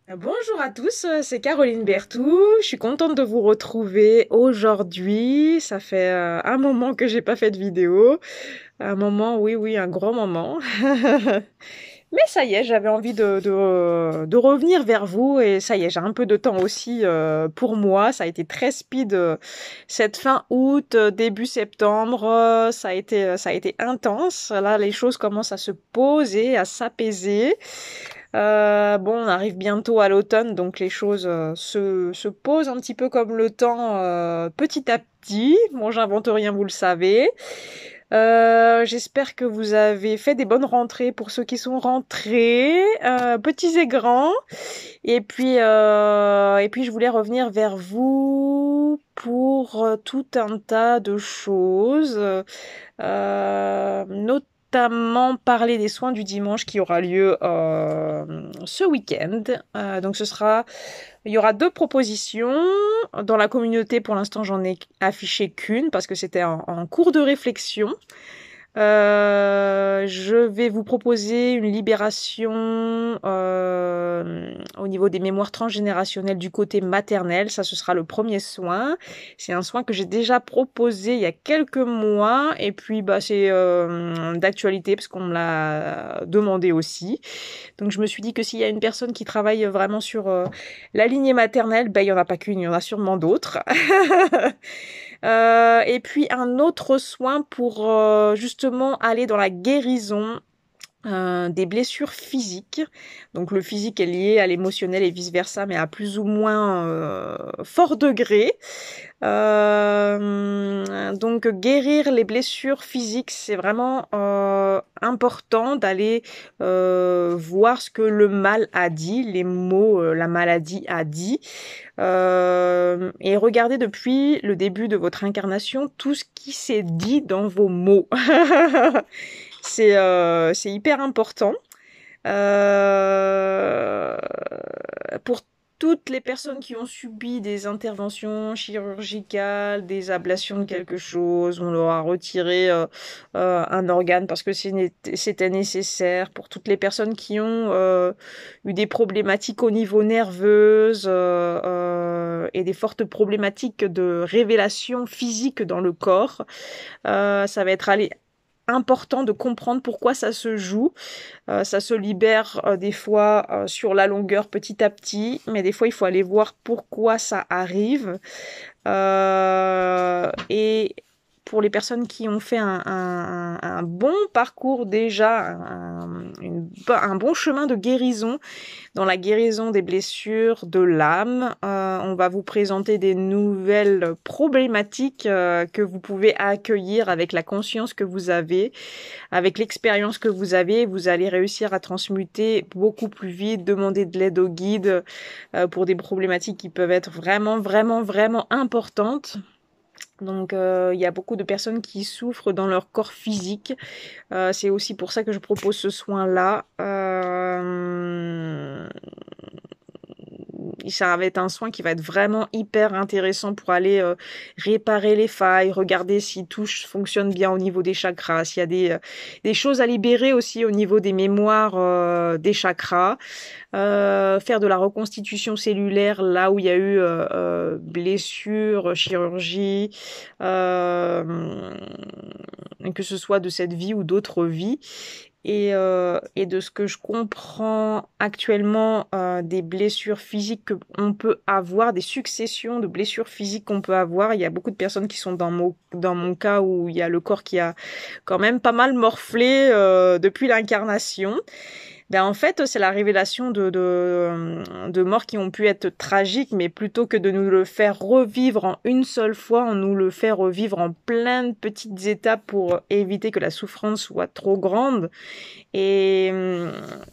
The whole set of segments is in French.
Bonjour à tous, c'est Caroline Bertou. Je suis contente de vous retrouver aujourd'hui. Ça fait un moment que j'ai pas fait de vidéo. Un moment, oui, oui, un grand moment. Mais ça y est, j'avais envie de revenir vers vous et ça y est, j'ai un peu de temps aussi pour moi. Ça a été très speed cette fin août, début septembre. Ça a été intense. Là, les choses commencent à se poser, à s'apaiser. Bon, on arrive bientôt à l'automne, donc les choses se posent un petit peu comme le temps petit à petit. Bon, j'invente rien, vous le savez. J'espère que vous avez fait des bonnes rentrées pour ceux qui sont rentrés, petits et grands. Et puis, je voulais revenir vers vous pour tout un tas de choses, notamment parler des soins du dimanche qui aura lieu ce week-end. Donc, il y aura deux propositions dans la communauté. Pour l'instant, j'en ai affiché qu'une parce que c'était en cours de réflexion. Je vais vous proposer une libération au niveau des mémoires transgénérationnelles du côté maternel. Ça, ce sera le premier soin. C'est un soin que j'ai déjà proposé il y a quelques mois et puis bah c'est d'actualité parce qu'on me l'a demandé aussi. Donc je me suis dit que s'il y a une personne qui travaille vraiment sur la lignée maternelle, ben il y en a pas qu'une, il y en a sûrement d'autres. Et puis un autre soin pour justement aller dans la guérison des blessures physiques. Donc le physique est lié à l'émotionnel et vice-versa, mais à plus ou moins fort degré. Donc guérir les blessures physiques, c'est vraiment important d'aller voir ce que le mal a dit, les mots, la maladie a dit, et regarder depuis le début de votre incarnation tout ce qui s'est dit dans vos mots. C'est hyper important. Euh, pour toutes les personnes qui ont subi des interventions chirurgicales, des ablations de quelque chose, on leur a retiré un organe parce que c'était nécessaire. Pour toutes les personnes qui ont eu des problématiques au niveau nerveuse et des fortes problématiques de révélation physique dans le corps, ça va être important de comprendre pourquoi ça se joue. Ça se libère des fois sur la longueur petit à petit, mais des fois il faut aller voir pourquoi ça arrive. Et pour les personnes qui ont fait un bon parcours déjà, un bon chemin de guérison, dans la guérison des blessures de l'âme, on va vous présenter des nouvelles problématiques que vous pouvez accueillir avec la conscience que vous avez, avec l'expérience que vous avez. Vous allez réussir à transmuter beaucoup plus vite, demander de l'aide au guide pour des problématiques qui peuvent être vraiment, vraiment, vraiment importantes. Donc, il y a beaucoup de personnes qui souffrent dans leur corps physique. C'est aussi pour ça que je propose ce soin-là. Ça va être un soin qui va être vraiment hyper intéressant pour aller réparer les failles, regarder si tout fonctionne bien au niveau des chakras, s'il y a des choses à libérer aussi au niveau des mémoires des chakras, faire de la reconstitution cellulaire là où il y a eu blessure, chirurgie, que ce soit de cette vie ou d'autres vies. Et de ce que je comprends actuellement des blessures physiques qu'on peut avoir, des successions de blessures physiques qu'on peut avoir, il y a beaucoup de personnes qui sont dans mon cas où il y a le corps qui a quand même pas mal morflé depuis l'incarnation. Ben en fait, c'est la révélation de morts qui ont pu être tragiques, mais plutôt que de nous le faire revivre en une seule fois, on nous le fait revivre en plein de petites étapes pour éviter que la souffrance soit trop grande. Et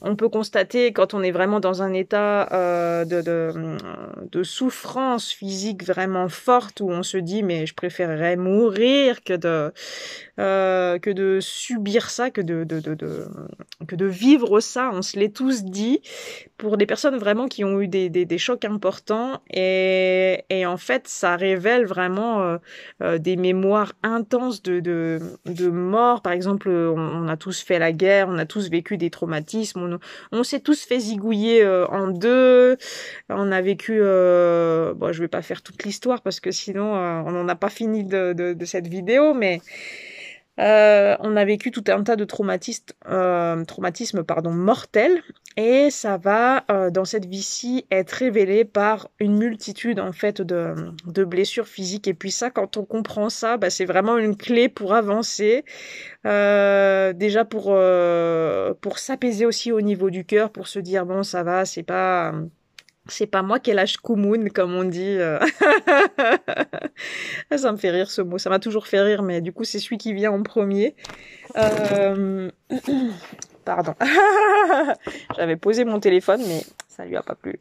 on peut constater quand on est vraiment dans un état de souffrance physique vraiment forte où on se dit mais je préférerais mourir que de subir ça, que de vivre ça ça, on se l'est tous dit, pour des personnes vraiment qui ont eu des chocs importants. Et en fait, ça révèle vraiment des mémoires intenses de mort. Par exemple, on a tous fait la guerre, on a tous vécu des traumatismes, on s'est tous fait zigouiller en deux. On a vécu... bon, je vais pas faire toute l'histoire parce que sinon, on n'en a pas fini de cette vidéo, mais... on a vécu tout un tas de traumatismes mortels, et ça va dans cette vie-ci être révélé par une multitude en fait de blessures physiques. Et puis ça, quand on comprend ça, bah, c'est vraiment une clé pour avancer, déjà pour s'apaiser aussi au niveau du cœur, pour se dire bon, ça va, c'est pas moi qui ai la shkumun, comme on dit. Ça me fait rire ce mot, ça m'a toujours fait rire, mais du coup c'est celui qui vient en premier. Euh... Pardon. J'avais posé mon téléphone, mais ça lui a pas plu.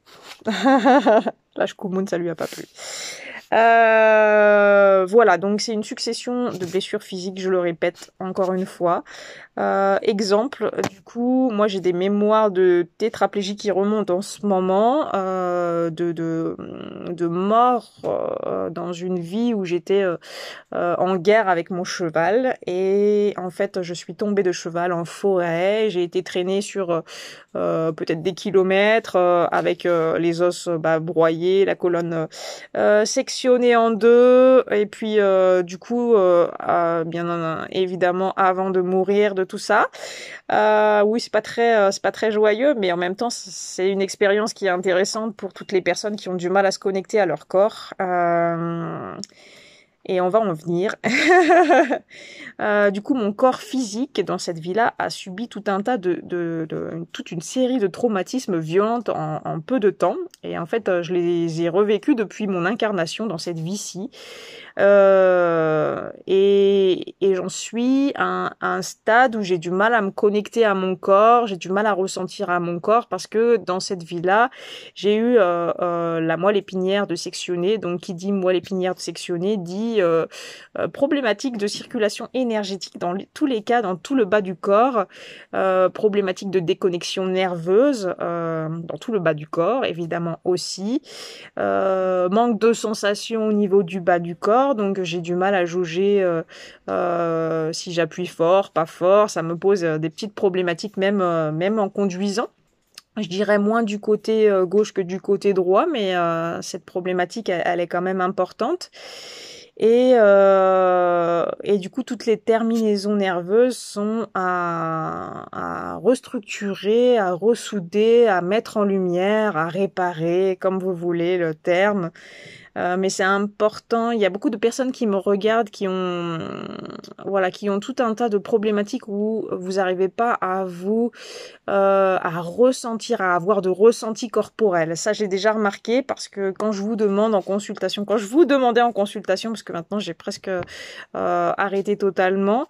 La shkumun, ça lui a pas plu. Voilà, donc c'est une succession de blessures physiques, je le répète encore une fois. Exemple, du coup, moi j'ai des mémoires de tétraplégie qui remontent en ce moment, de mort dans une vie où j'étais en guerre avec mon cheval, et en fait je suis tombée de cheval en forêt, j'ai été traînée sur peut-être des kilomètres avec les os broyés, la colonne sectionnée en deux, et puis du coup bien évidemment avant de mourir de tout ça. Oui, c'est pas très joyeux, mais en même temps, c'est une expérience qui est intéressante pour toutes les personnes qui ont du mal à se connecter à leur corps. Et on va en venir. Du coup, mon corps physique, dans cette vie-là, a subi tout un tas toute une série de traumatismes violents en peu de temps. Et en fait, je les ai revécus depuis mon incarnation dans cette vie-ci. Et j'en suis à un stade où j'ai du mal à me connecter à mon corps, j'ai du mal à ressentir à mon corps, parce que dans cette vie-là, j'ai eu la moelle épinière de sectionnée. Donc qui dit moelle épinière de sectionnée dit problématique de circulation énergétique dans tous les cas, dans tout le bas du corps, problématique de déconnexion nerveuse dans tout le bas du corps, évidemment aussi, manque de sensation au niveau du bas du corps, donc j'ai du mal à jauger si j'appuie fort, pas fort, ça me pose des petites problématiques même en conduisant. Je dirais moins du côté gauche que du côté droit, mais cette problématique, elle est quand même importante. Et du coup, toutes les terminaisons nerveuses sont à restructurer, à ressouder, à mettre en lumière, à réparer, comme vous voulez le terme. Mais c'est important. Il y a beaucoup de personnes qui me regardent, qui ont tout un tas de problématiques où vous n'arrivez pas à ressentir, à avoir de ressenti corporel. Ça, j'ai déjà remarqué, parce que quand je vous demandais en consultation, parce que maintenant j'ai presque arrêté totalement,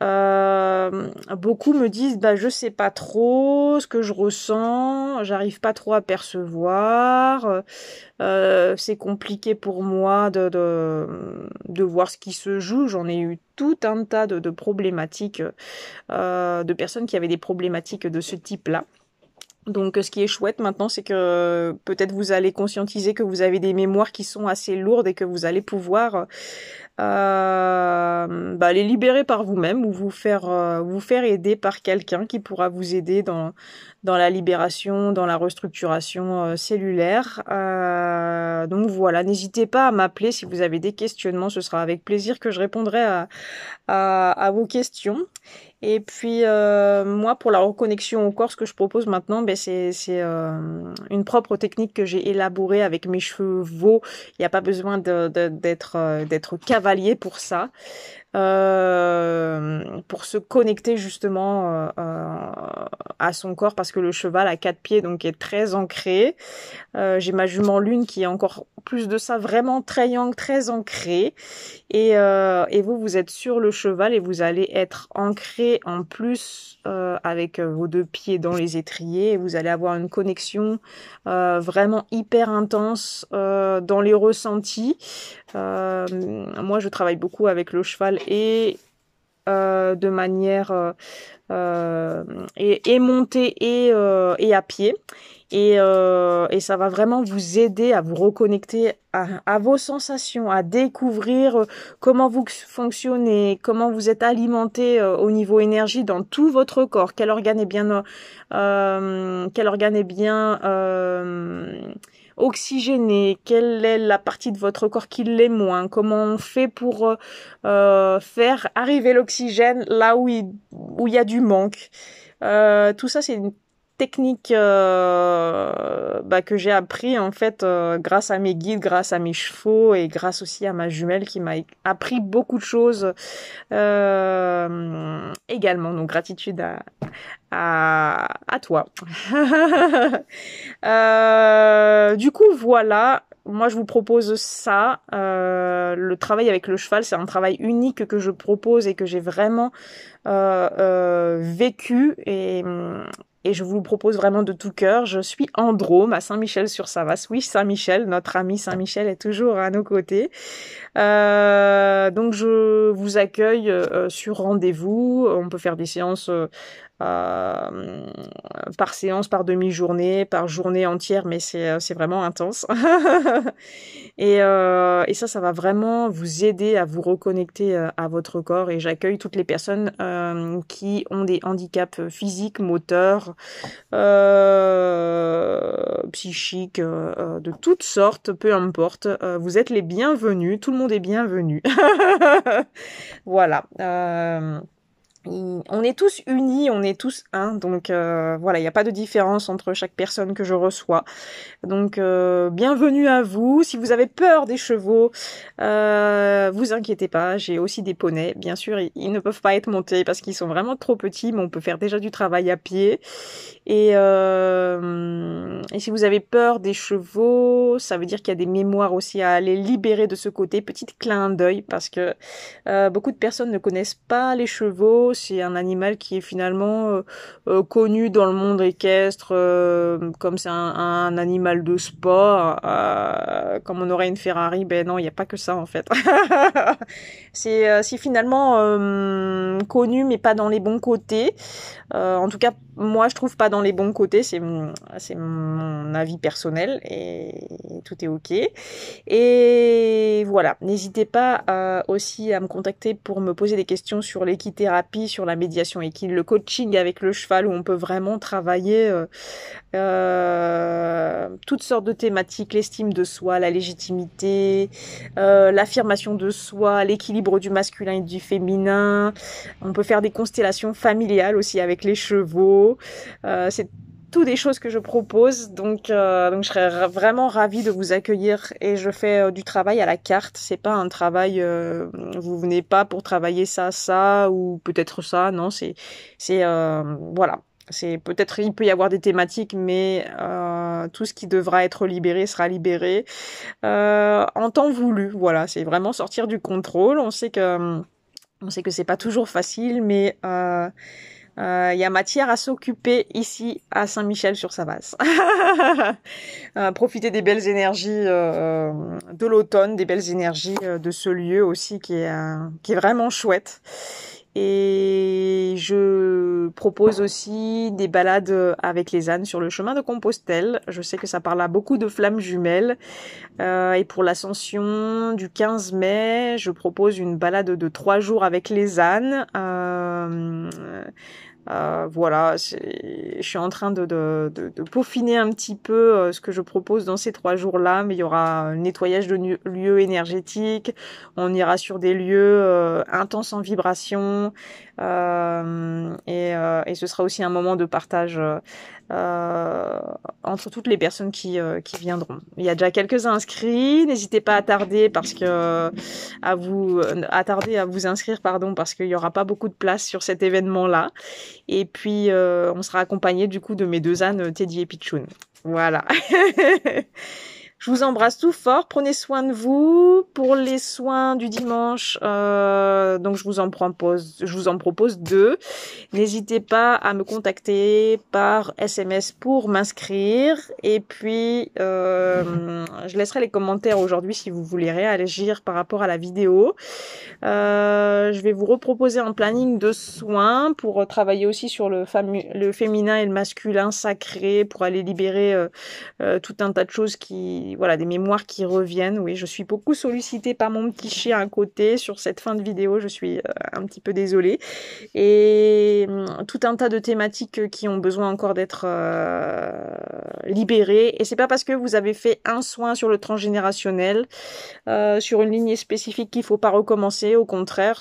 beaucoup me disent je sais pas trop ce que je ressens, j'arrive pas trop à percevoir, c'est compliqué pour moi de voir ce qui se joue. J'en ai eu tout un tas de problématiques, de personnes qui avaient des problématiques de ce type-là. Donc ce qui est chouette maintenant, c'est que peut-être vous allez conscientiser que vous avez des mémoires qui sont assez lourdes, et que vous allez pouvoir les libérer par vous-même, ou vous faire aider par quelqu'un qui pourra vous aider dans la libération, dans la restructuration cellulaire. Donc voilà, n'hésitez pas à m'appeler si vous avez des questionnements, ce sera avec plaisir que je répondrai à vos questions. Et puis moi, pour la reconnexion au corps, ce que je propose maintenant, c'est une propre technique que j'ai élaborée avec mes chevaux. Il n'y a pas besoin d'être cavalier pour ça. Pour se connecter justement à son corps, parce que le cheval a 4 pieds, donc est très ancré. J'ai ma jument lune qui est encore plus de ça, vraiment très yang, très ancrée. Et vous êtes sur le cheval, et vous allez être ancré en plus avec vos 2 pieds dans les étriers, et vous allez avoir une connexion vraiment hyper intense dans les ressentis. Moi, je travaille beaucoup avec le cheval et de manière et montée et à pied. Et ça va vraiment vous aider à vous reconnecter à vos sensations, à découvrir comment vous fonctionnez, comment vous êtes alimenté au niveau énergie dans tout votre corps, quel organe est bien oxygéné, quelle est la partie de votre corps qui l'est moins, comment on fait pour faire arriver l'oxygène là où il y a du manque. Tout ça, c'est une technique que j'ai appris en fait grâce à mes guides, grâce à mes chevaux et grâce aussi à ma jumelle qui m'a appris beaucoup de choses également. Donc gratitude à toi. Du coup, voilà. Moi, je vous propose ça. Le travail avec le cheval, c'est un travail unique que je propose et que j'ai vraiment vécu et je vous le propose vraiment de tout cœur. Je suis en Drôme, à Saint-Michel-sur-Savasse. Oui, Saint-Michel, notre ami Saint-Michel est toujours à nos côtés. Donc, je vous accueille sur rendez-vous. On peut faire des séances par séance, par demi-journée, par journée entière, mais c'est vraiment intense. Et ça va vraiment vous aider à vous reconnecter à votre corps. Et j'accueille toutes les personnes qui ont des handicaps physiques, moteurs, psychiques, de toutes sortes, peu importe. Vous êtes les bienvenus, tout le monde est bienvenu. Voilà. On est tous unis, on est tous un, donc voilà, il n'y a pas de différence entre chaque personne que je reçois. Donc bienvenue à vous. Si vous avez peur des chevaux, vous inquiétez pas, j'ai aussi des poneys. Bien sûr, ils ne peuvent pas être montés parce qu'ils sont vraiment trop petits, mais on peut faire déjà du travail à pied. Et si vous avez peur des chevaux, ça veut dire qu'il y a des mémoires aussi à aller libérer de ce côté. Petit clin d'œil parce que beaucoup de personnes ne connaissent pas les chevaux. C'est un animal qui est finalement connu dans le monde équestre comme c'est un animal de sport. Comme on aurait une Ferrari, ben non, il n'y a pas que ça en fait. C'est finalement connu mais pas dans les bons côtés. En tout cas, moi je trouve pas dans les bons côtés, c'est mon avis personnel et tout est ok. Et voilà, n'hésitez pas aussi à me contacter pour me poser des questions sur l'équithérapie, sur la médiation équine, le coaching avec le cheval où on peut vraiment travailler toutes sortes de thématiques, l'estime de soi, la légitimité, l'affirmation de soi, l'équilibre du masculin et du féminin. On peut faire des constellations familiales aussi avec les chevaux. C'est tout des choses que je propose, donc je serais vraiment ravie de vous accueillir et je fais du travail à la carte. C'est pas un travail, vous venez pas pour travailler ça ou peut-être ça, non, c'est voilà. C'est peut-être il peut y avoir des thématiques, mais tout ce qui devra être libéré sera libéré en temps voulu. Voilà, c'est vraiment sortir du contrôle. On sait que c'est pas toujours facile, mais il y a matière à s'occuper ici à Saint-Michel-sur-Savasse. Profiter des belles énergies de l'automne, des belles énergies de ce lieu aussi qui est vraiment chouette. Et je propose aussi des balades avec les ânes sur le chemin de Compostelle. Je sais que ça parle à beaucoup de flammes jumelles. Et pour l'ascension du 15 mai, je propose une balade de 3 jours avec les ânes. Voilà, je suis en train de peaufiner un petit peu ce que je propose dans ces 3 jours-là, mais il y aura un nettoyage de lieux énergétiques, on ira sur des lieux intenses en vibration, et ce sera aussi un moment de partage entre toutes les personnes qui viendront. Il y a déjà quelques inscrits, n'hésitez pas à tarder à vous inscrire parce qu'il y aura pas beaucoup de place sur cet événement-là. Et puis on sera accompagné du coup de mes 2 ânes Teddy et Pichoun. Voilà. Je vous embrasse tout fort. Prenez soin de vous. Pour les soins du dimanche, donc je vous en propose 2. N'hésitez pas à me contacter par SMS pour m'inscrire. Et puis, je laisserai les commentaires aujourd'hui si vous voulez réagir par rapport à la vidéo. Je vais vous reproposer un planning de soins pour travailler aussi sur le féminin et le masculin sacré, pour aller libérer tout un tas de choses voilà, des mémoires qui reviennent. Oui, je suis beaucoup sollicitée par mon petit chien à côté sur cette fin de vidéo. Je suis un petit peu désolée. Et tout un tas de thématiques qui ont besoin encore d'être libérées. Et c'est pas parce que vous avez fait un soin sur le transgénérationnel, sur une lignée spécifique, qu'il faut pas recommencer. Au contraire,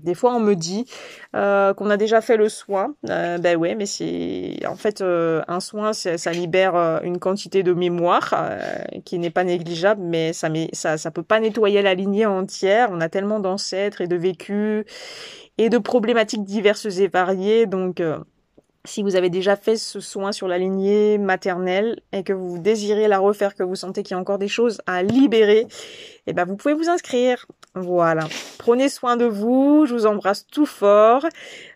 des fois on me dit qu'on a déjà fait le soin. Ben ouais, mais c'est en fait un soin, ça libère une quantité de mémoire qui n'est pas négligeable, mais ça peut pas nettoyer la lignée entière. On a tellement d'ancêtres et de vécus et de problématiques diverses et variées, donc si vous avez déjà fait ce soin sur la lignée maternelle et que vous désirez la refaire, que vous sentez qu'il y a encore des choses à libérer, eh ben vous pouvez vous inscrire. Voilà. Prenez soin de vous. Je vous embrasse tout fort.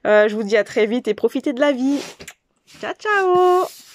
Je vous dis à très vite et profitez de la vie. Ciao, ciao!